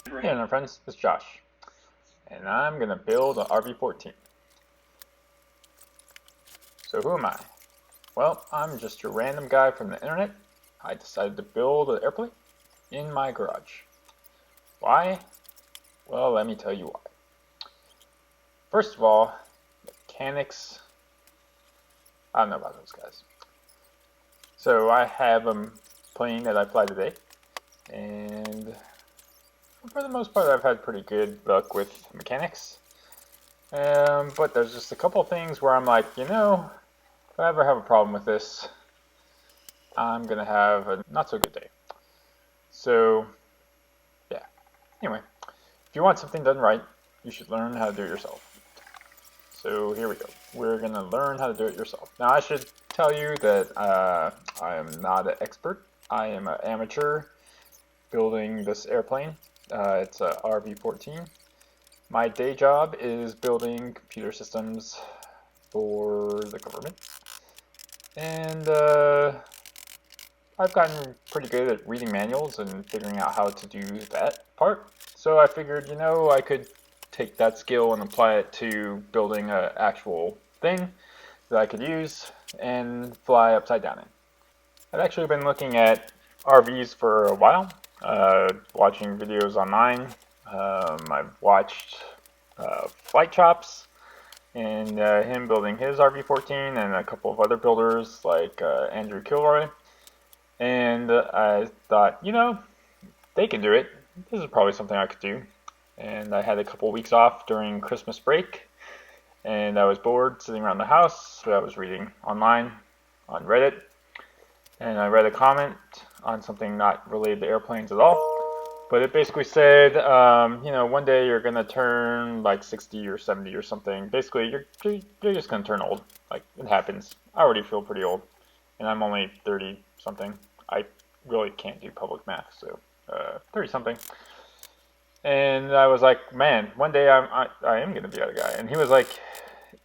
Hey there friends, it's Josh, and I'm going to build an RV-14. So who am I? Well, I'm just a random guy from the internet. I decided to build an airplane in my garage. Why? Well, let me tell you why. First of all, mechanics, I don't know about those guys. So I have a plane that I fly today, and for the most part I've had pretty good luck with mechanics. But there's just a couple things where I'm like, if I ever have a problem with this, I'm going to have a not so good day. So, yeah. Anyway, if you want something done right, you should learn how to do it yourself. So here we go. We're going to learn how to do it yourself. Now, I should tell you that I am not an expert. I am an amateur building this airplane. It's a RV-14. My day job is building computer systems for the government. And I've gotten pretty good at reading manuals and figuring out how to do that part. So I figured, I could take that skill and apply it to building an actual thing that I could use and fly upside down in. I've actually been looking at RVs for a while, watching videos online. I've watched Flight Chops and him building his RV-14 and a couple of other builders like Andrew Kilroy. And I thought, they can do it. This is probably something I could do. And I had a couple weeks off during Christmas break, and I was bored sitting around the house. So I was reading online on Reddit, and I read a comment on something not related to airplanes at all. But it basically said, one day you're gonna turn like 60 or 70 or something. Basically, you're just gonna turn old. Like, it happens. I already feel pretty old, and I'm only 30 something. I really can't do public math, so 30 something. And I was like, man, one day I am gonna be that guy. And he was like,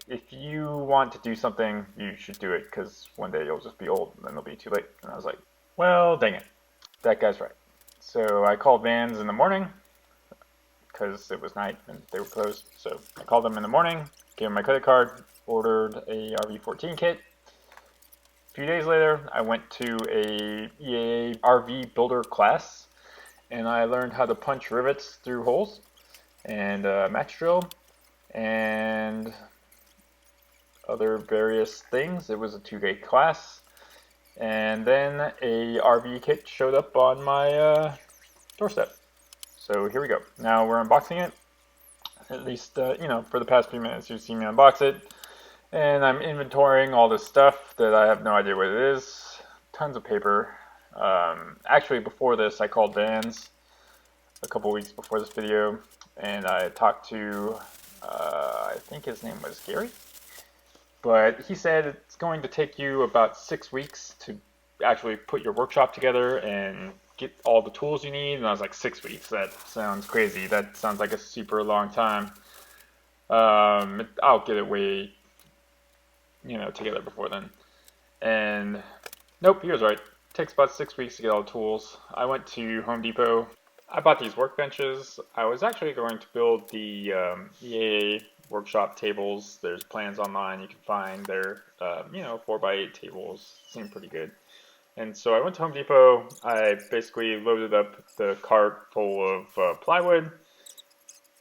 if you want to do something, you should do it, because one day you'll just be old and then it'll be too late. And I was like, well, dang it, that guy's right. So I called Vans in the morning because it was night and they were closed. So I called them in the morning, gave them my credit card, ordered a RV-14 kit. A few days later, I went to a EAA RV builder class, and I learned how to punch rivets through holes and match drill and other various things. It was a 2-day class, and then a RV kit showed up on my doorstep. So here we go. Now we're unboxing it. At least, for the past few minutes you've seen me unbox it. And I'm inventorying all this stuff that I have no idea what it is. Tons of paper. Actually, before this, I called Vans a couple weeks before this video, and I talked to, I think his name was Gary. But he said it's going to take you about 6 weeks to actually put your workshop together and get all the tools you need. And I was like, 6 weeks? That sounds crazy. That sounds like a super long time. I'll get it way together before then. And nope, he was right. It takes about 6 weeks to get all the tools. I went to Home Depot. I bought these workbenches. I was actually going to build the EAA workshop tables. There's plans online you can find. They're 4x8 tables. Seem pretty good. And so I went to Home Depot. I basically loaded up the cart full of plywood,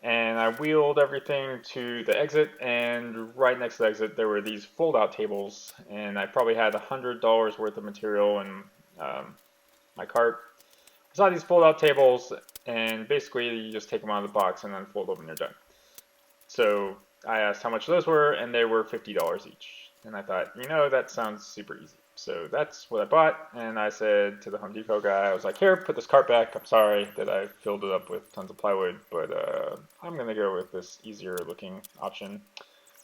and I wheeled everything to the exit, and right next to the exit there were these fold-out tables, and I probably had $100 worth of material in my cart. I saw these fold-out tables, and basically you just take them out of the box and then fold them when you're done. So I asked how much those were, and they were $50 each. And I thought, that sounds super easy. So that's what I bought, and I said to the Home Depot guy, I was like, here, put this cart back. I'm sorry that I filled it up with tons of plywood, but I'm going to go with this easier looking option.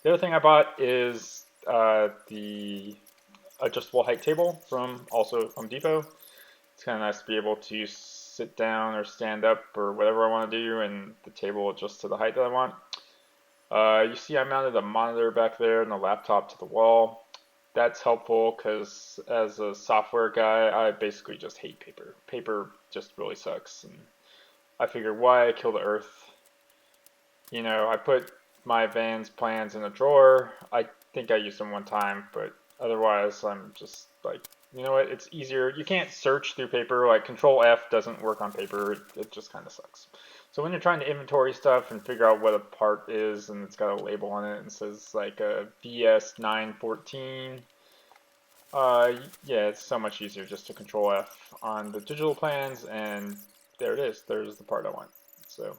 The other thing I bought is the adjustable height table from also Home Depot. It's kind of nice to be able to sit down or stand up or whatever I want to do, and the table adjusts to the height that I want. You see I mounted a monitor back there and a laptop to the wall. That's helpful because as a software guy, I basically just hate paper. Paper just really sucks. And I figured, why kill the earth? You know, I put my Vans plans in a drawer. I think I used them one time, but otherwise I'm just like, you know what, it's easier. You can't search through paper. Like Control F doesn't work on paper. It just kind of sucks. So when you're trying to inventory stuff and figure out what a part is, and it's got a label on it and says like a VS914, yeah, it's so much easier just to Control F on the digital plans, and there it is. There's the part I want. So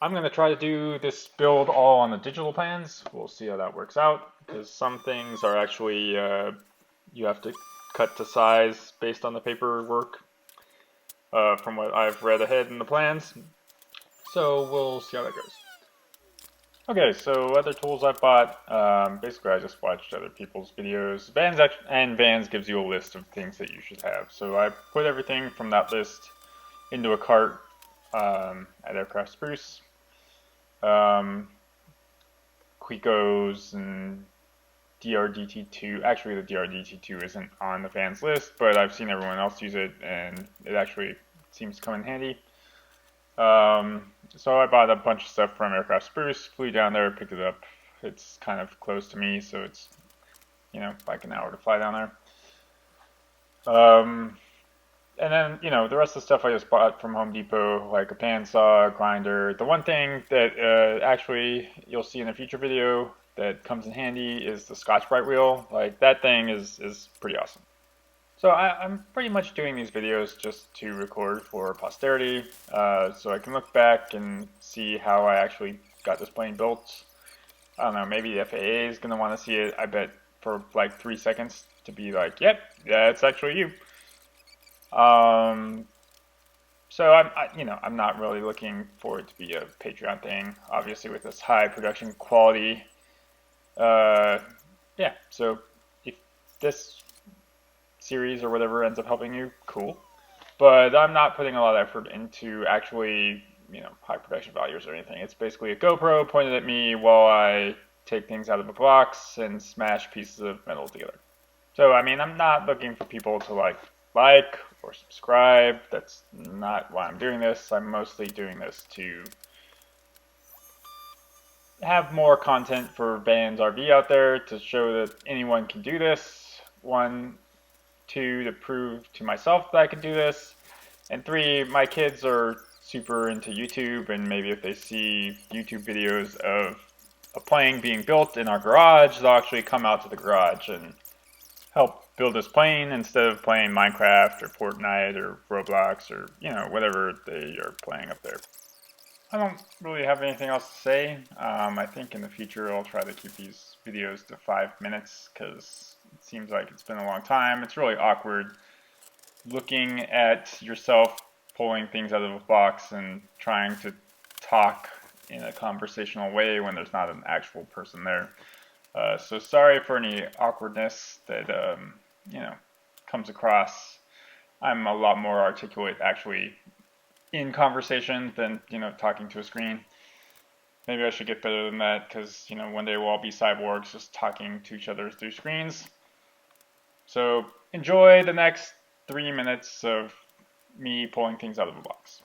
I'm going to try to do this build all on the digital plans. We'll see how that works out, because some things are actually, you have to cut to size based on the paperwork, from what I've read ahead in the plans. So we'll see how that goes. Okay, so other tools I bought, basically I just watched other people's videos. Vans gives you a list of things that you should have. So I put everything from that list into a cart at Aircraft Spruce. Quicos and DRDT2. Actually, the DRDT2 isn't on the Vans list, but I've seen everyone else use it, and it actually seems to come in handy. So I bought a bunch of stuff from Aircraft Spruce, flew down there, picked it up. It's kind of close to me, so it's, you know, like an hour to fly down there. And then, you know, the rest of the stuff I just bought from Home Depot, like a bandsaw, grinder. The one thing that actually you'll see in a future video that comes in handy is the Scotch-Brite wheel. Like, that thing is pretty awesome. So I'm pretty much doing these videos just to record for posterity, so I can look back and see how I actually got this plane built. I don't know, maybe the FAA is going to want to see it, I bet, for like 3 seconds to be like, yep, yeah, it's actually you. So I'm not really looking for it to be a Patreon thing. Obviously, with this high production quality, yeah. So if this series or whatever ends up helping you, cool. But I'm not putting a lot of effort into actually, you know, high production values or anything. It's basically a GoPro pointed at me while I take things out of a box and smash pieces of metal together. So I mean, I'm not looking for people to like or subscribe. That's not why I'm doing this. I'm mostly doing this to have more content for Vans RV out there, to show that anyone can do this. 1, 2, to prove to myself that I can do this. And 3, my kids are super into YouTube, and maybe if they see YouTube videos of a plane being built in our garage, they'll actually come out to the garage and help build this plane instead of playing Minecraft or Fortnite or Roblox or, you know, whatever they are playing up there. I don't really have anything else to say. I think in the future I'll try to keep these videos to 5 minutes, because it seems like it's been a long time. It's really awkward looking at yourself pulling things out of a box and trying to talk in a conversational way when there's not an actual person there. So sorry for any awkwardness that, you know, comes across. I'm a lot more articulate actually in conversation than, you know, talking to a screen. Maybe I should get better than that, because, you know, one day we'll all be cyborgs just talking to each other through screens. So enjoy the next 3 minutes of me pulling things out of a box.